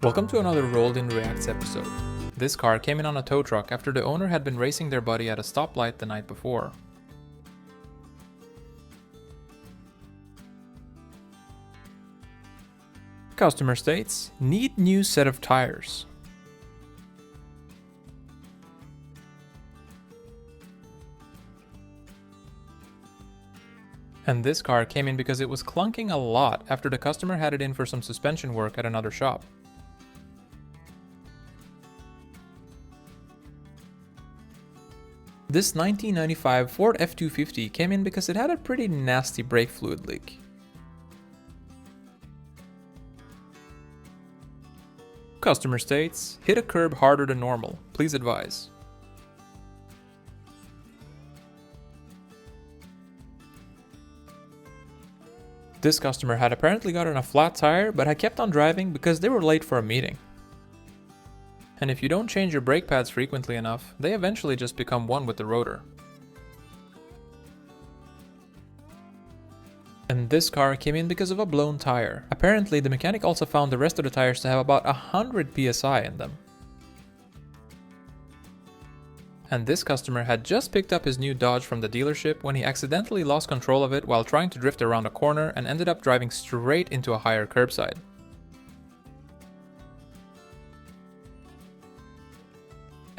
Welcome to another Rolled in Reacts episode. This car came in on a tow truck after the owner had been racing their buddy at a stoplight the night before. Customer states, need new set of tires. And this car came in because it was clunking a lot after the customer had it in for some suspension work at another shop. This 1995 Ford F-250 came in because it had a pretty nasty brake fluid leak. Customer states, hit a curb harder than normal, please advise. This customer had apparently gotten a flat tire but had kept on driving because they were late for a meeting. And if you don't change your brake pads frequently enough, they eventually just become one with the rotor. And this car came in because of a blown tire. Apparently, the mechanic also found the rest of the tires to have about 100 psi in them. And this customer had just picked up his new Dodge from the dealership when he accidentally lost control of it while trying to drift around a corner and ended up driving straight into a higher curbside.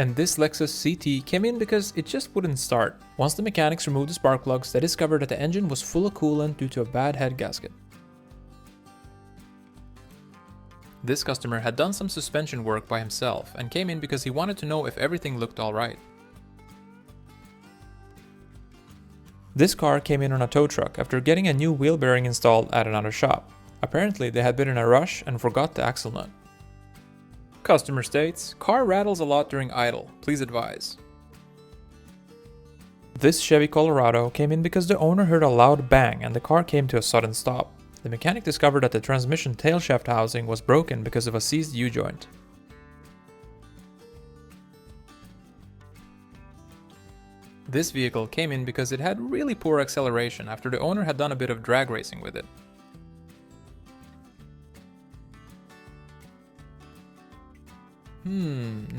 And this Lexus CT came in because it just wouldn't start. Once the mechanics removed the spark plugs, they discovered that the engine was full of coolant due to a bad head gasket. This customer had done some suspension work by himself and came in because he wanted to know if everything looked alright. This car came in on a tow truck after getting a new wheel bearing installed at another shop. Apparently they had been in a rush and forgot the axle nut. Customer states, car rattles a lot during idle, please advise. This Chevy Colorado came in because the owner heard a loud bang and the car came to a sudden stop. The mechanic discovered that the transmission tailshaft housing was broken because of a seized U-joint. This vehicle came in because it had really poor acceleration after the owner had done a bit of drag racing with it.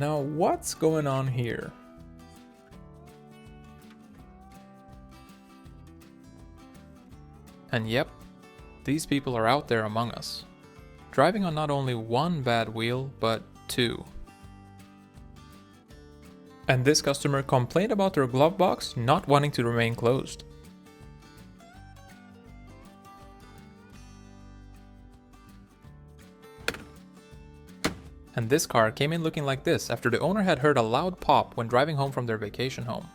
Now what's going on here? And yep, these people are out there among us, driving on not only one bad wheel, but two. And this customer complained about their glove box not wanting to remain closed. And this car came in looking like this after the owner had heard a loud pop when driving home from their vacation home.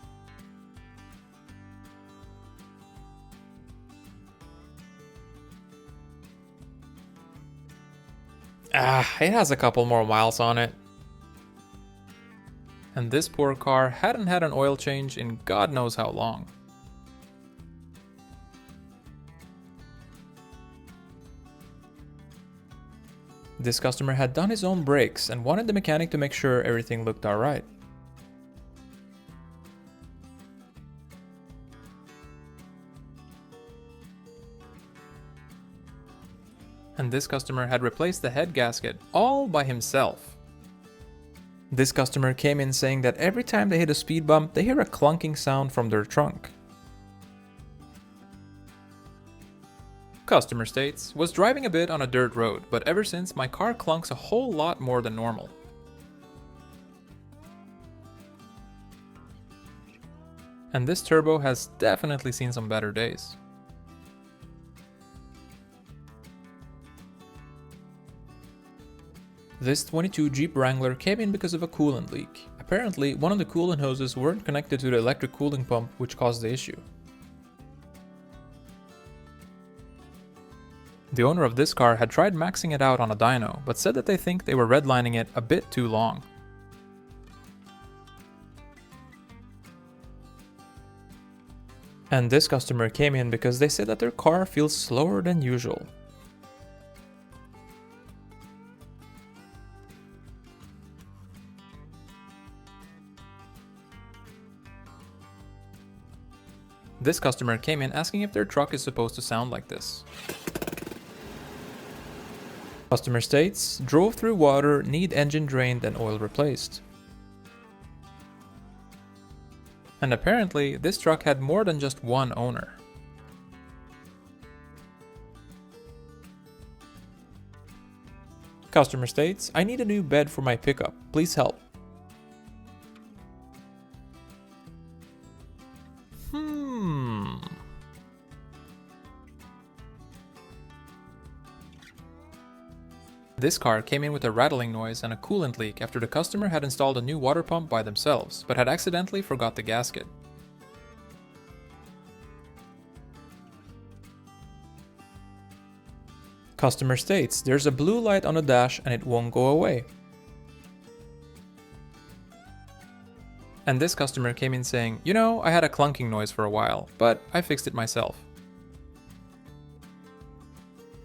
It has a couple more miles on it. And this poor car hadn't had an oil change in God knows how long. This customer had done his own brakes and wanted the mechanic to make sure everything looked alright. And this customer had replaced the head gasket all by himself. This customer came in saying that every time they hit a speed bump, they hear a clunking sound from their trunk. Customer states, was driving a bit on a dirt road, but ever since my car clunks a whole lot more than normal. And this turbo has definitely seen some better days. This 22 Jeep Wrangler came in because of a coolant leak. Apparently, one of the coolant hoses weren't connected to the electric cooling pump, which caused the issue. The owner of this car had tried maxing it out on a dyno, but said that they think they were redlining it a bit too long. And this customer came in because they said that their car feels slower than usual. This customer came in asking if their truck is supposed to sound like this. Customer states, drove through water, need engine drained and oil replaced. And apparently, this truck had more than just one owner. Customer states, I need a new bed for my pickup, please help. This car came in with a rattling noise and a coolant leak after the customer had installed a new water pump by themselves, but had accidentally forgot the gasket. Customer states, there's a blue light on the dash and it won't go away. And this customer came in saying, you know, I had a clunking noise for a while, but I fixed it myself.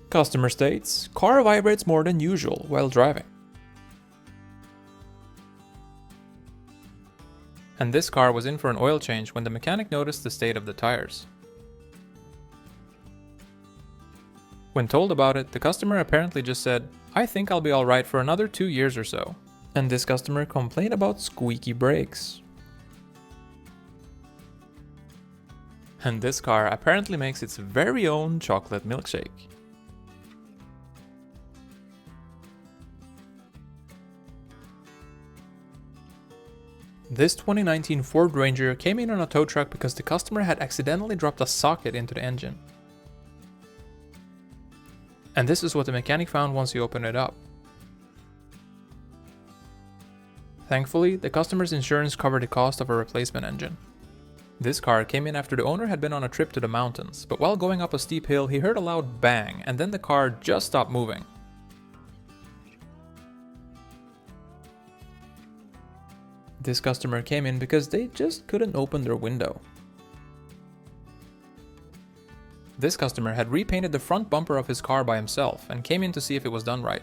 Customer states, car vibrates more than usual while driving. And this car was in for an oil change when the mechanic noticed the state of the tires. When told about it, the customer apparently just said, I think I'll be alright for another 2 years or so. And this customer complained about squeaky brakes. And this car apparently makes its very own chocolate milkshake. This 2019 Ford Ranger came in on a tow truck because the customer had accidentally dropped a socket into the engine. And this is what the mechanic found once he opened it up. Thankfully, the customer's insurance covered the cost of a replacement engine. This car came in after the owner had been on a trip to the mountains, but while going up a steep hill he heard a loud bang and then the car just stopped moving. This customer came in because they just couldn't open their window. This customer had repainted the front bumper of his car by himself and came in to see if it was done right.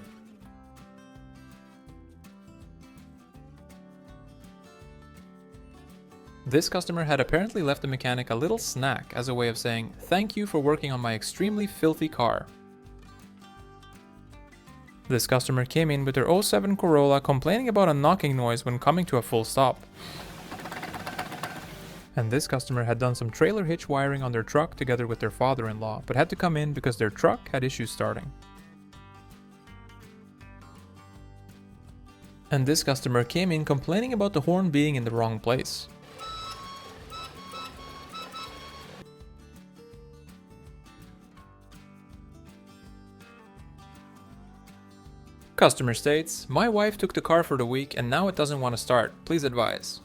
This customer had apparently left the mechanic a little snack as a way of saying, thank you for working on my extremely filthy car. This customer came in with their '07 Corolla complaining about a knocking noise when coming to a full stop. And this customer had done some trailer hitch wiring on their truck together with their father-in-law, but had to come in because their truck had issues starting. And this customer came in complaining about the horn being in the wrong place. Customer states, my wife took the car for the week and now it doesn't want to start, please advise.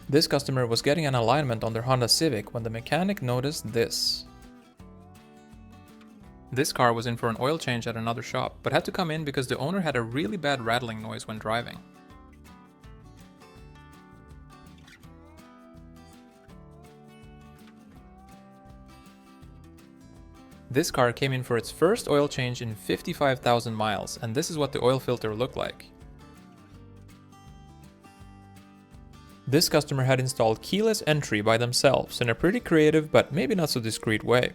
This customer was getting an alignment on their Honda Civic when the mechanic noticed this. This car was in for an oil change at another shop, but had to come in because the owner had a really bad rattling noise when driving. This car came in for its first oil change in 55,000 miles, and this is what the oil filter looked like. This customer had installed keyless entry by themselves in a pretty creative but maybe not so discreet way.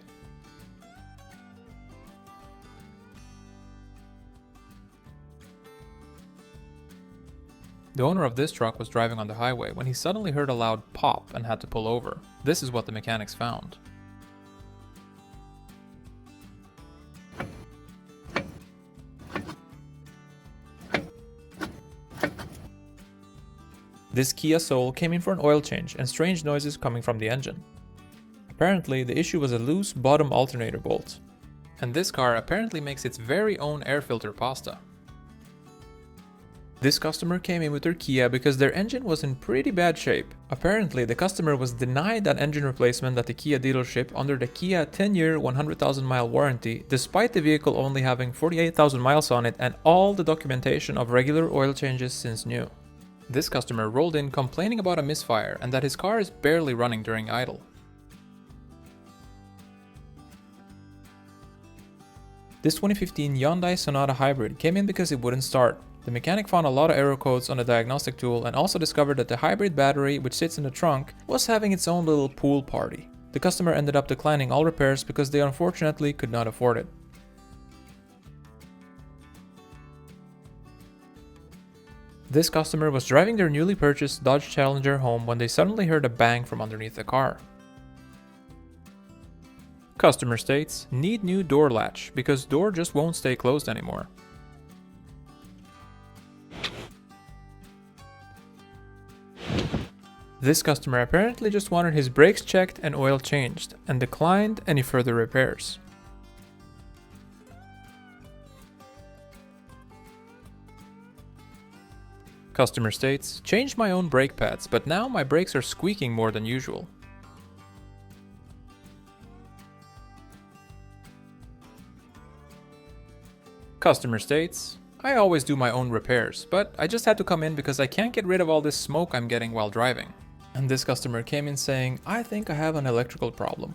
The owner of this truck was driving on the highway when he suddenly heard a loud pop and had to pull over. This is what the mechanics found. This Kia Soul came in for an oil change and strange noises coming from the engine. Apparently, the issue was a loose bottom alternator bolt. And this car apparently makes its very own air filter pasta. This customer came in with their Kia because their engine was in pretty bad shape. Apparently, the customer was denied an engine replacement at the Kia dealership under the Kia 10-year 100,000 mile warranty, despite the vehicle only having 48,000 miles on it and all the documentation of regular oil changes since new. This customer rolled in complaining about a misfire and that his car is barely running during idle. This 2015 Hyundai Sonata Hybrid came in because it wouldn't start. The mechanic found a lot of error codes on the diagnostic tool and also discovered that the hybrid battery, which sits in the trunk, was having its own little pool party. The customer ended up declining all repairs because they unfortunately could not afford it. This customer was driving their newly purchased Dodge Challenger home when they suddenly heard a bang from underneath the car. Customer states, need new door latch because door just won't stay closed anymore. This customer apparently just wanted his brakes checked and oil changed and declined any further repairs. Customer states, changed my own brake pads, but now my brakes are squeaking more than usual. Customer states, I always do my own repairs, but I just had to come in because I can't get rid of all this smoke I'm getting while driving. And this customer came in saying, I think I have an electrical problem.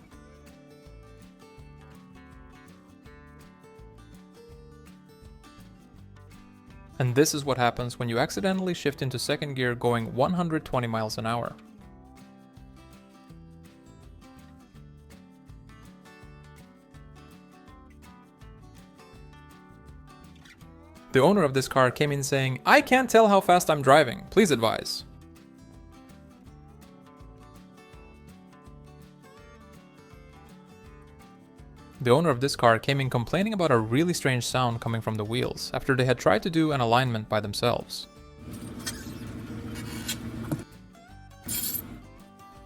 And this is what happens when you accidentally shift into second gear going 120 miles an hour. The owner of this car came in saying, I can't tell how fast I'm driving, please advise. The owner of this car came in complaining about a really strange sound coming from the wheels after they had tried to do an alignment by themselves.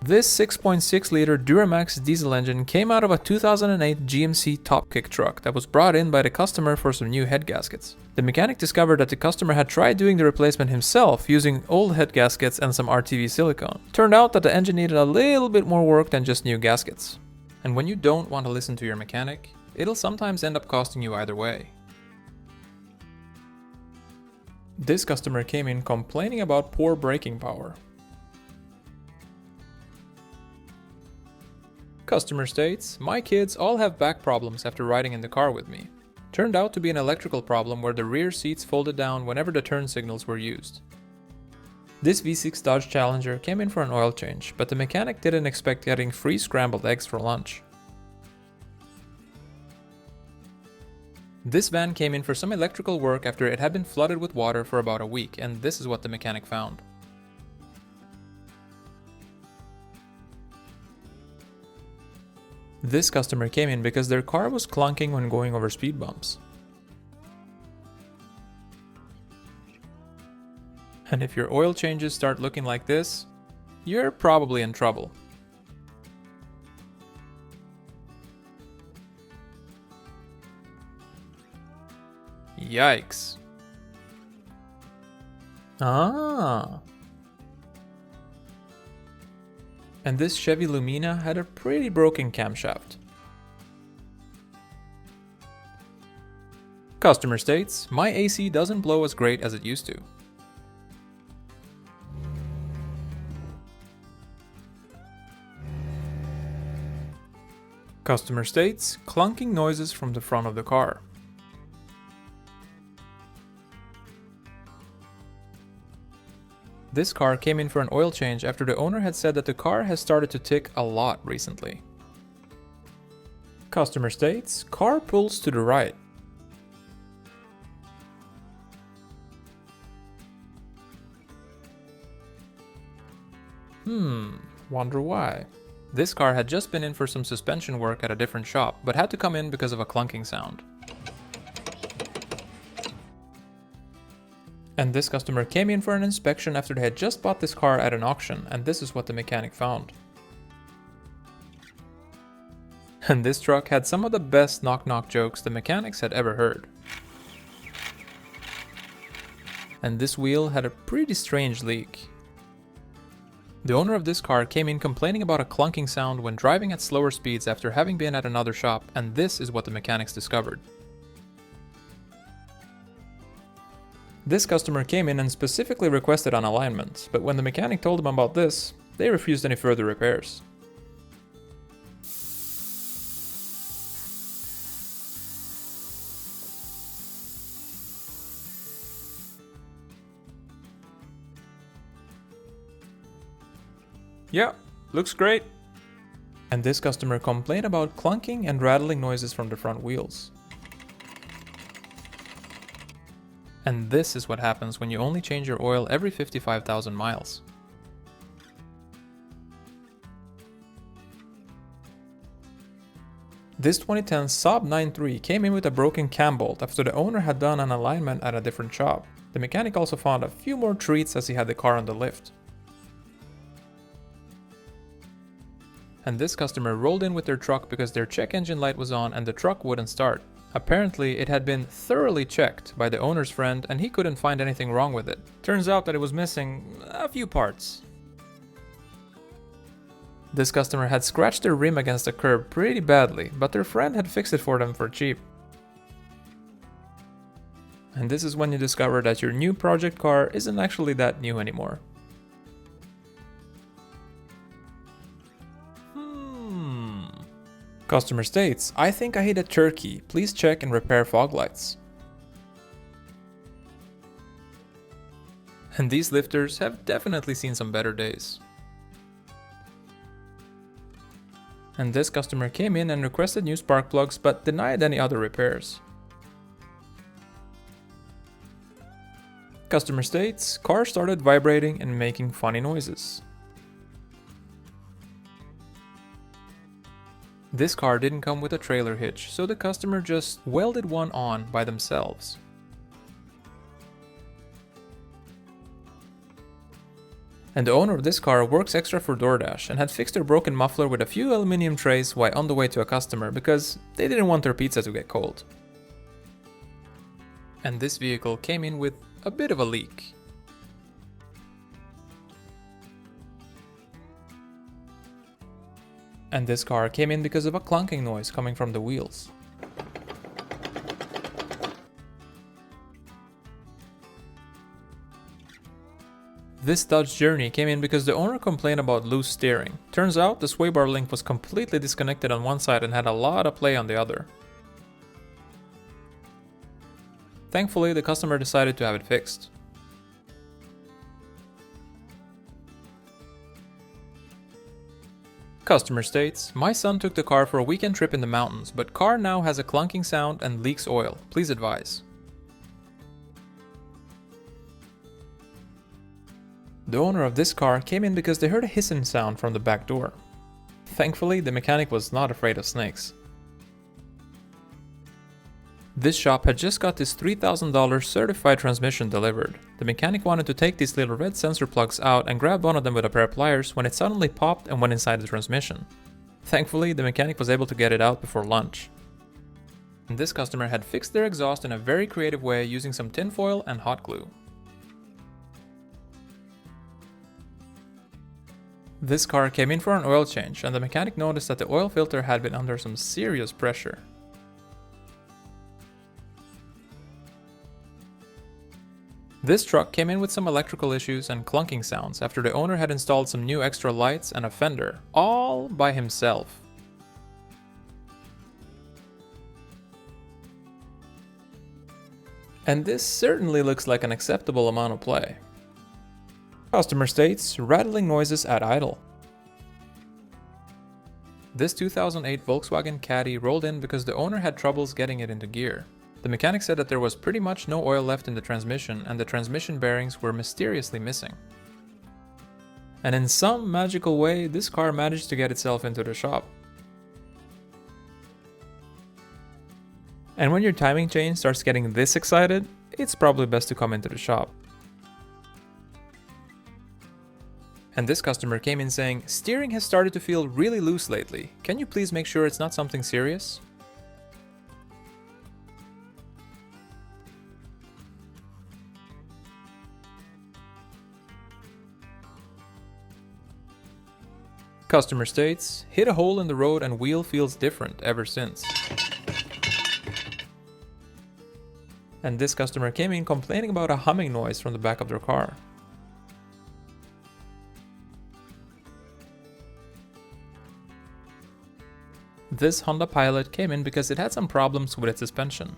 This 6.6-liter Duramax diesel engine came out of a 2008 GMC Topkick truck that was brought in by the customer for some new head gaskets. The mechanic discovered that the customer had tried doing the replacement himself using old head gaskets and some RTV silicone. Turned out that the engine needed a little bit more work than just new gaskets. And when you don't want to listen to your mechanic, it'll sometimes end up costing you either way. This customer came in complaining about poor braking power. Customer states, my kids all have back problems after riding in the car with me. Turned out to be an electrical problem where the rear seats folded down whenever the turn signals were used. This V6 Dodge Challenger came in for an oil change, but the mechanic didn't expect getting free scrambled eggs for lunch. This van came in for some electrical work after it had been flooded with water for about a week, and this is what the mechanic found. This customer came in because their car was clunking when going over speed bumps. And if your oil changes start looking like this, you're probably in trouble. Yikes. Ah. And this Chevy Lumina had a pretty broken camshaft. Customer states, my AC doesn't blow as great as it used to. Customer states, clunking noises from the front of the car. This car came in for an oil change after the owner had said that the car has started to tick a lot recently. Customer states, car pulls to the right. Wonder why. This car had just been in for some suspension work at a different shop, but had to come in because of a clunking sound. And this customer came in for an inspection after they had just bought this car at an auction, and this is what the mechanic found. And this truck had some of the best knock-knock jokes the mechanics had ever heard. And this wheel had a pretty strange leak. The owner of this car came in complaining about a clunking sound when driving at slower speeds after having been at another shop, and this is what the mechanics discovered. This customer came in and specifically requested an alignment, but when the mechanic told them about this, they refused any further repairs. Yeah, looks great. And this customer complained about clunking and rattling noises from the front wheels. And this is what happens when you only change your oil every 55,000 miles. This 2010 Saab 9.3 came in with a broken cam bolt after the owner had done an alignment at a different shop. The mechanic also found a few more treats as he had the car on the lift. And this customer rolled in with their truck because their check engine light was on and the truck wouldn't start. Apparently, it had been thoroughly checked by the owner's friend and he couldn't find anything wrong with it. Turns out that it was missing a few parts. This customer had scratched their rim against the curb pretty badly, but their friend had fixed it for them for cheap. And this is when you discover that your new project car isn't actually that new anymore. Customer states, I think I hit a turkey, please check and repair fog lights. And these lifters have definitely seen some better days. And this customer came in and requested new spark plugs but denied any other repairs. Customer states, car started vibrating and making funny noises. This car didn't come with a trailer hitch, so the customer just welded one on by themselves. And the owner of this car works extra for DoorDash and had fixed their broken muffler with a few aluminum trays while on the way to a customer because they didn't want their pizza to get cold. And this vehicle came in with a bit of a leak. And this car came in because of a clunking noise coming from the wheels. This Dodge Journey came in because the owner complained about loose steering. Turns out the sway bar link was completely disconnected on one side and had a lot of play on the other. Thankfully, the customer decided to have it fixed. Customer states, my son took the car for a weekend trip in the mountains, but car now has a clunking sound and leaks oil. Please advise. The owner of this car came in because they heard a hissing sound from the back door. Thankfully, the mechanic was not afraid of snakes. This shop had just got this $3,000 certified transmission delivered. The mechanic wanted to take these little red sensor plugs out and grabbed one of them with a pair of pliers when it suddenly popped and went inside the transmission. Thankfully, the mechanic was able to get it out before lunch. And this customer had fixed their exhaust in a very creative way using some tinfoil and hot glue. This car came in for an oil change and the mechanic noticed that the oil filter had been under some serious pressure. This truck came in with some electrical issues and clunking sounds after the owner had installed some new extra lights and a fender, all by himself. And this certainly looks like an acceptable amount of play. Customer states, rattling noises at idle. This 2008 Volkswagen Caddy rolled in because the owner had troubles getting it into gear. The mechanic said that there was pretty much no oil left in the transmission and the transmission bearings were mysteriously missing. And in some magical way, this car managed to get itself into the shop. And when your timing chain starts getting this excited, it's probably best to come into the shop. And this customer came in saying, steering has started to feel really loose lately. Can you please make sure it's not something serious? Customer states, hit a hole in the road and wheel feels different ever since. And this customer came in complaining about a humming noise from the back of their car. This Honda Pilot came in because it had some problems with its suspension.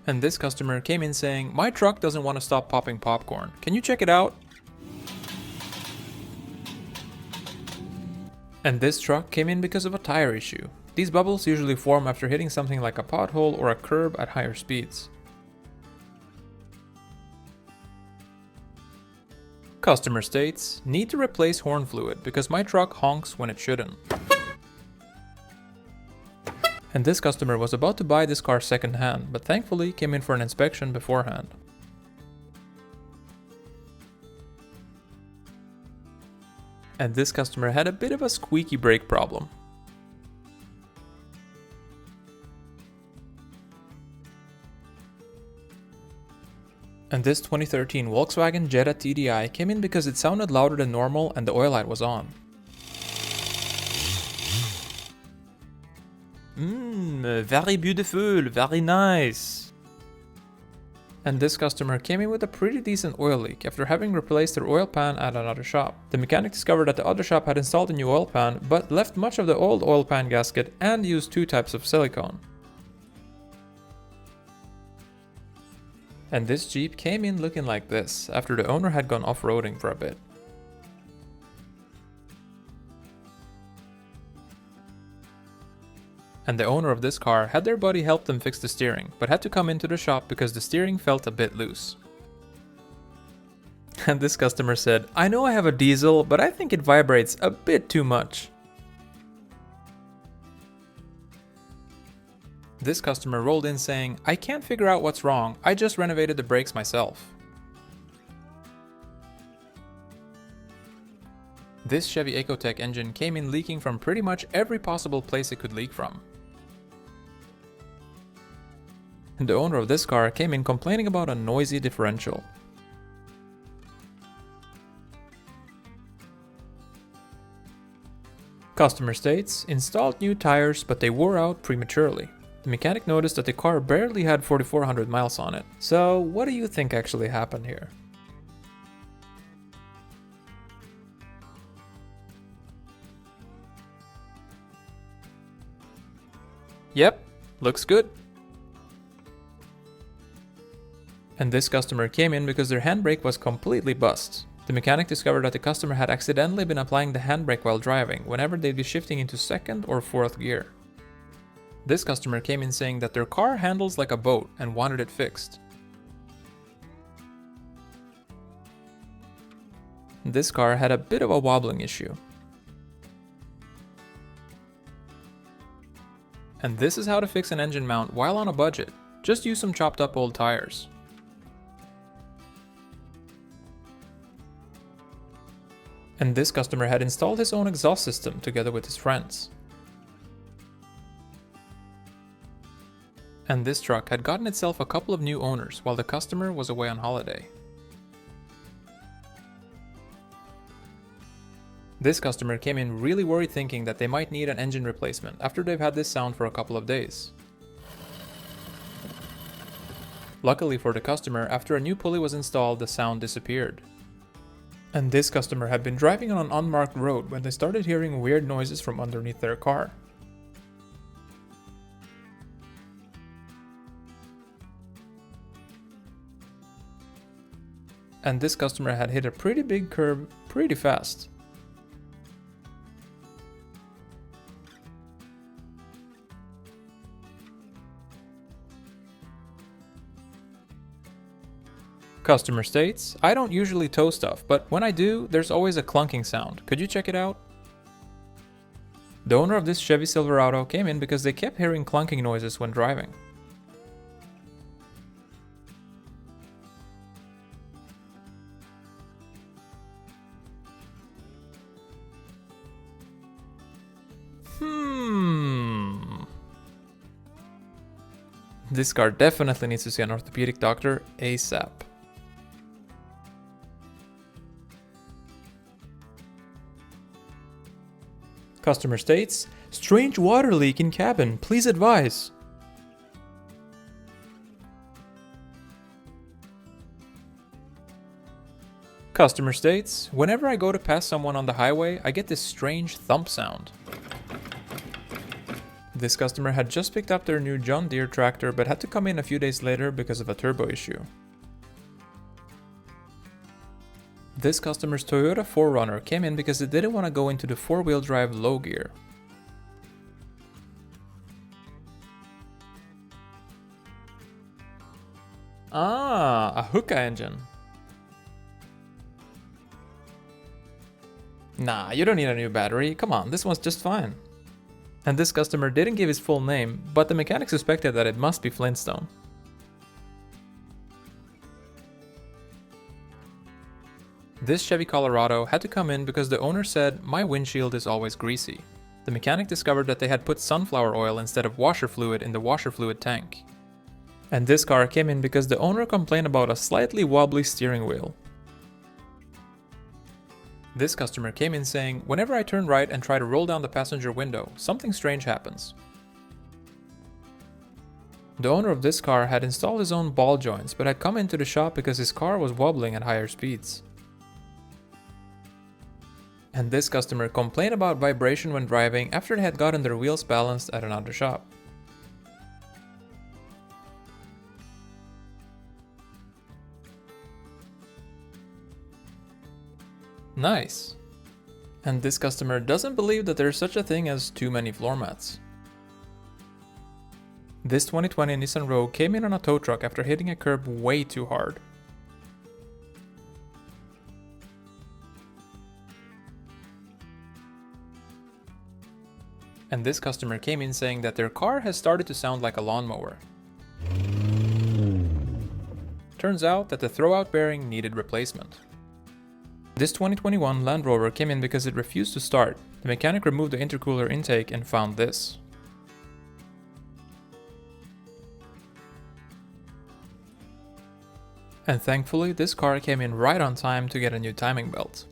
And this customer came in saying, my truck doesn't want to stop popping popcorn. Can you check it out? And this truck came in because of a tire issue. These bubbles usually form after hitting something like a pothole or a curb at higher speeds. Customer states, need to replace horn fluid because my truck honks when it shouldn't. And this customer was about to buy this car secondhand, but thankfully came in for an inspection beforehand. And this customer had a bit of a squeaky brake problem. And this 2013 Volkswagen Jetta TDI came in because it sounded louder than normal and the oil light was on. Very beautiful, very nice. And this customer came in with a pretty decent oil leak after having replaced their oil pan at another shop. The mechanic discovered that the other shop had installed a new oil pan, but left much of the old oil pan gasket and used two types of silicone. And this Jeep came in looking like this, after the owner had gone off-roading for a bit. And the owner of this car had their buddy help them fix the steering, but had to come into the shop because the steering felt a bit loose. And this customer said, I know I have a diesel, but I think it vibrates a bit too much. This customer rolled in saying, I can't figure out what's wrong, I just renovated the brakes myself. This Chevy Ecotec engine came in leaking from pretty much every possible place it could leak from. And the owner of this car came in complaining about a noisy differential. Customer states, installed new tires but they wore out prematurely. The mechanic noticed that the car barely had 4,400 miles on it. So what do you think actually happened here? Yep, looks good. And this customer came in because their handbrake was completely bust. The mechanic discovered that the customer had accidentally been applying the handbrake while driving, whenever they'd be shifting into second or fourth gear. This customer came in saying that their car handles like a boat and wanted it fixed. This car had a bit of a wobbling issue. And this is how to fix an engine mount while on a budget. Just use some chopped up old tires. And this customer had installed his own exhaust system together with his friends. And this truck had gotten itself a couple of new owners while the customer was away on holiday. This customer came in really worried, thinking that they might need an engine replacement after they've had this sound for a couple of days. Luckily for the customer, after a new pulley was installed, the sound disappeared. And this customer had been driving on an unmarked road when they started hearing weird noises from underneath their car. And this customer had hit a pretty big curb pretty fast. Customer states, I don't usually tow stuff, but when I do, there's always a clunking sound. Could you check it out? The owner of this Chevy Silverado came in because they kept hearing clunking noises when driving. This car definitely needs to see an orthopedic doctor ASAP. Customer states, strange water leak in cabin, please advise. Customer states, whenever I go to pass someone on the highway, I get this strange thump sound. This customer had just picked up their new John Deere tractor but had to come in a few days later because of a turbo issue. This customer's Toyota 4Runner came in because it didn't want to go into the 4-wheel drive low gear. Ah, a hookah engine. Nah, you don't need a new battery, come on, this one's just fine. And this customer didn't give his full name, but the mechanic suspected that it must be Flintstone. This Chevy Colorado had to come in because the owner said, "My windshield is always greasy." The mechanic discovered that they had put sunflower oil instead of washer fluid in the washer fluid tank. And this car came in because the owner complained about a slightly wobbly steering wheel. This customer came in saying, "Whenever I turn right and try to roll down the passenger window, something strange happens." The owner of this car had installed his own ball joints but had come into the shop because his car was wobbling at higher speeds. And this customer complained about vibration when driving after they had gotten their wheels balanced at another shop. Nice. And this customer doesn't believe that there's such a thing as too many floor mats. This 2020 Nissan Rogue came in on a tow truck after hitting a curb way too hard. And this customer came in saying that their car has started to sound like a lawnmower. Turns out that the throwout bearing needed replacement. This 2021 Land Rover came in because it refused to start. The mechanic removed the intercooler intake and found this. And thankfully, this car came in right on time to get a new timing belt.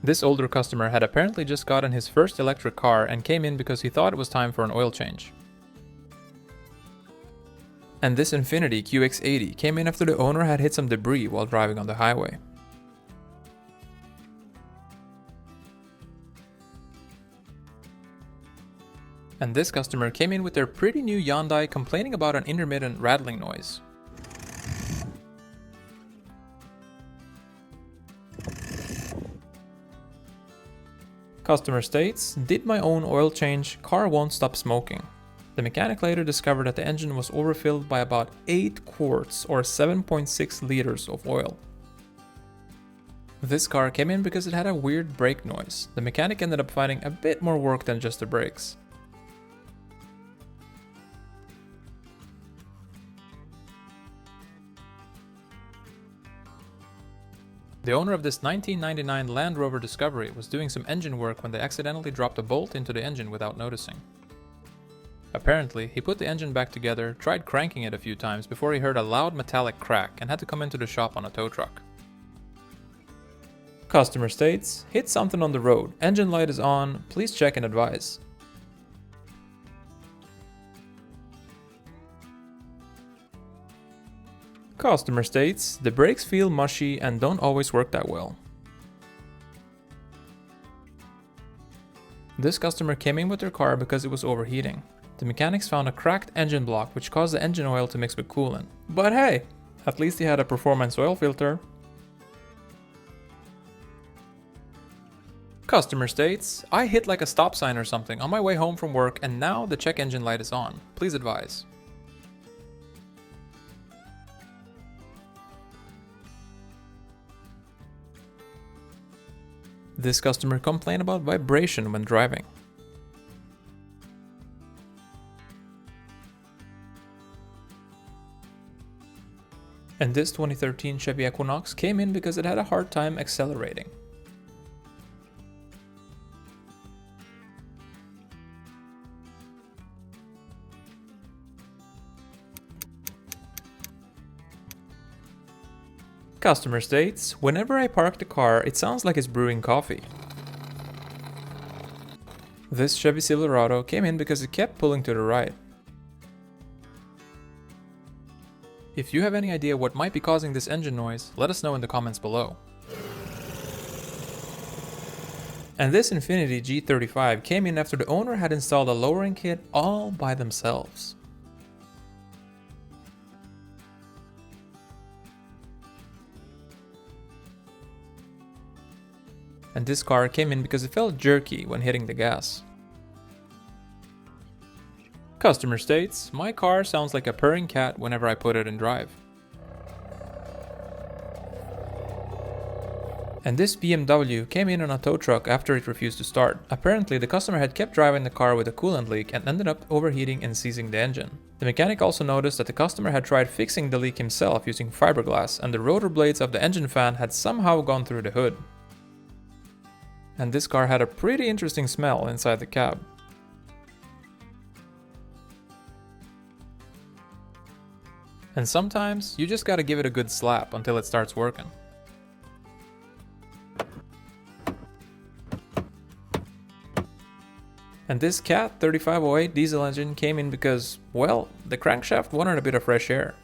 This older customer had apparently just gotten his first electric car and came in because he thought it was time for an oil change. And this Infiniti QX80 came in after the owner had hit some debris while driving on the highway. And this customer came in with their pretty new Hyundai complaining about an intermittent rattling noise. Customer states, "Did my own oil change, car won't stop smoking." The mechanic later discovered that the engine was overfilled by about 8 quarts or 7.6 liters of oil. This car came in because it had a weird brake noise. The mechanic ended up finding a bit more work than just the brakes. The owner of this 1999 Land Rover Discovery was doing some engine work when they accidentally dropped a bolt into the engine without noticing. Apparently, he put the engine back together, tried cranking it a few times before he heard a loud metallic crack and had to come into the shop on a tow truck. Customer states, "Hit something on the road, engine light is on, please check and advise." Customer states, "The brakes feel mushy and don't always work that well." This customer came in with their car because it was overheating. The mechanics found a cracked engine block which caused the engine oil to mix with coolant. But hey, at least he had a performance oil filter. Customer states, "I hit like a stop sign or something on my way home from work and now the check engine light is on. Please advise." This customer complained about vibration when driving. And this 2013 Chevy Equinox came in because it had a hard time accelerating. Customer states, "Whenever I park the car, it sounds like it's brewing coffee." This Chevy Silverado came in because it kept pulling to the right. If you have any idea what might be causing this engine noise, let us know in the comments below. And this Infiniti G35 came in after the owner had installed a lowering kit all by themselves. And this car came in because it felt jerky when hitting the gas. Customer states, my car sounds like a purring cat whenever I put it in drive. And this BMW came in on a tow truck after it refused to start. Apparently, the customer had kept driving the car with a coolant leak and ended up overheating and seizing the engine. The mechanic also noticed that the customer had tried fixing the leak himself using fiberglass, and the rotor blades of the engine fan had somehow gone through the hood. And this car had a pretty interesting smell inside the cab. And sometimes, you just gotta give it a good slap until it starts working. And this Cat 3508 diesel engine came in because, well, the crankshaft wanted a bit of fresh air.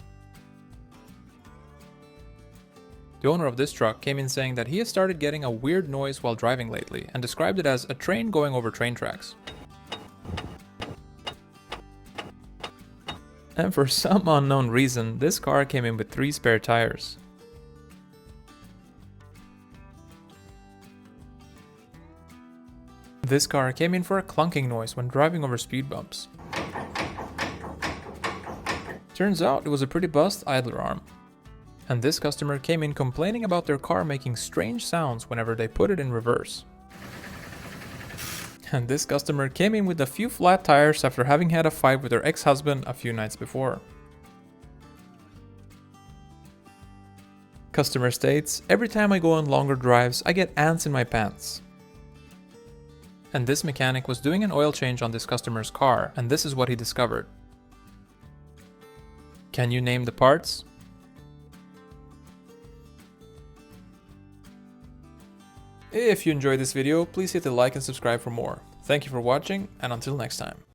The owner of this truck came in saying that he has started getting a weird noise while driving lately and described it as a train going over train tracks. And for some unknown reason, this car came in with 3 spare tires. This car came in for a clunking noise when driving over speed bumps. Turns out it was a pretty bust idler arm. And this customer came in complaining about their car making strange sounds whenever they put it in reverse. And this customer came in with a few flat tires after having had a fight with her ex-husband a few nights before. Customer states, every time I go on longer drives, I get ants in my pants. And this mechanic was doing an oil change on this customer's car, and this is what he discovered. Can you name the parts? If you enjoyed this video, please hit the like and subscribe for more. Thank you for watching, and until next time.